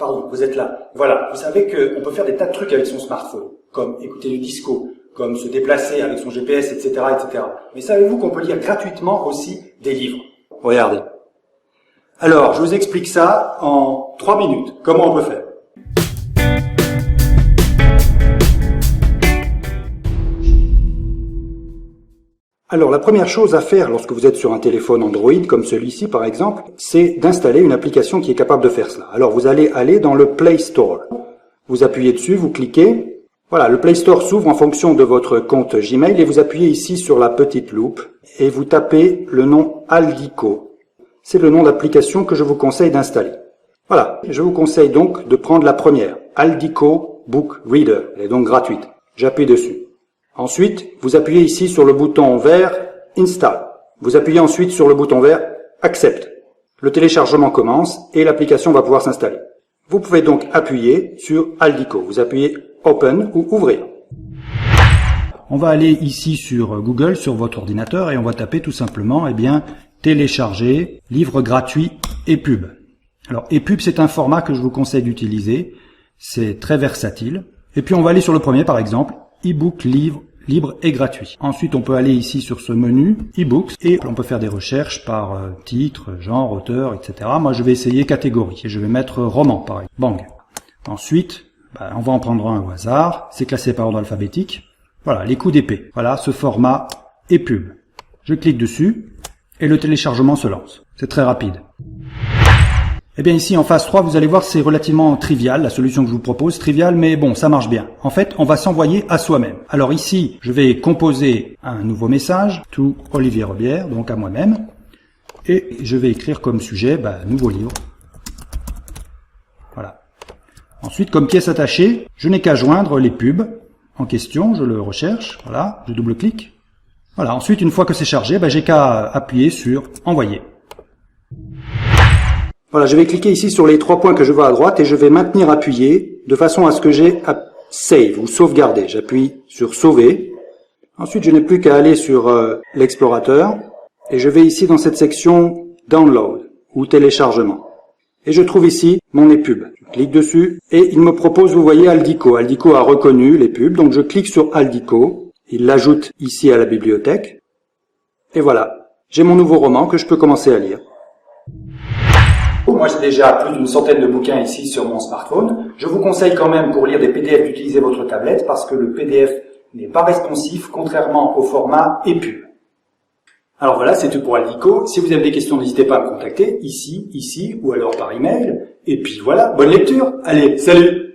Pardon, vous êtes là. Voilà, vous savez qu'on peut faire des tas de trucs avec son smartphone, comme écouter du disco, comme se déplacer avec son GPS, etc., etc. Mais savez-vous qu'on peut lire gratuitement aussi des livres? Regardez. Alors, je vous explique ça en 3 minutes. Comment on peut faire? Alors, la première chose à faire lorsque vous êtes sur un téléphone Android, comme celui-ci par exemple, c'est d'installer une application qui est capable de faire cela. Alors, vous allez aller dans le Play Store. Vous appuyez dessus, vous cliquez. Voilà, le Play Store s'ouvre en fonction de votre compte Gmail et vous appuyez ici sur la petite loupe et vous tapez le nom Aldico. C'est le nom d'application que je vous conseille d'installer. Voilà, je vous conseille donc de prendre la première, Aldico Book Reader. Elle est donc gratuite. J'appuie dessus. Ensuite, vous appuyez ici sur le bouton vert Install. Vous appuyez ensuite sur le bouton vert Accept. Le téléchargement commence et l'application va pouvoir s'installer. Vous pouvez donc appuyer sur Aldico. Vous appuyez Open ou Ouvrir. On va aller ici sur Google, sur votre ordinateur, et on va taper tout simplement, télécharger, livre gratuit EPUB. Alors EPUB, c'est un format que je vous conseille d'utiliser. C'est très versatile. Et puis on va aller sur le premier par exemple, e-book libre et gratuit. Ensuite, on peut aller ici sur ce menu e-books et on peut faire des recherches par titre, genre, auteur, etc. Moi, je vais essayer catégorie et je vais mettre roman, pareil. Bang. Ensuite, on va en prendre un au hasard. C'est classé par ordre alphabétique. Voilà, les coups d'épée. Voilà, ce format EPUB. Je clique dessus et le téléchargement se lance. C'est très rapide. Eh bien ici en phase 3, vous allez voir, c'est relativement trivial, la solution que je vous propose, trivial, mais bon, ça marche bien. En fait, on va s'envoyer à soi-même. Alors ici, je vais composer un nouveau message, to Olivier Robière, donc à moi-même, et je vais écrire comme sujet, nouveau livre. Voilà. Ensuite, comme pièce attachée, je n'ai qu'à joindre les pubs en question, je le recherche, voilà, je double-clique. Voilà, ensuite, une fois que c'est chargé, j'ai qu'à appuyer sur envoyer. Voilà, je vais cliquer ici sur les 3 points que je vois à droite et je vais maintenir appuyé de façon à ce que j'ai à save ou sauvegarder. J'appuie sur sauver. Ensuite, je n'ai plus qu'à aller sur l'explorateur et je vais ici dans cette section download ou téléchargement. Et je trouve ici mon EPUB. Je clique dessus et il me propose, vous voyez, Aldico. Aldico a reconnu l'EPUB, donc je clique sur Aldico. Il l'ajoute ici à la bibliothèque. Et voilà, j'ai mon nouveau roman que je peux commencer à lire. Moi, j'ai déjà plus d'une centaine de bouquins ici sur mon smartphone. Je vous conseille quand même, pour lire des PDF, d'utiliser votre tablette parce que le PDF n'est pas responsif, contrairement au format EPUB. Alors voilà, c'est tout pour Aldico. Si vous avez des questions, n'hésitez pas à me contacter ici, ou alors par email. Et puis voilà, bonne lecture. Allez, salut!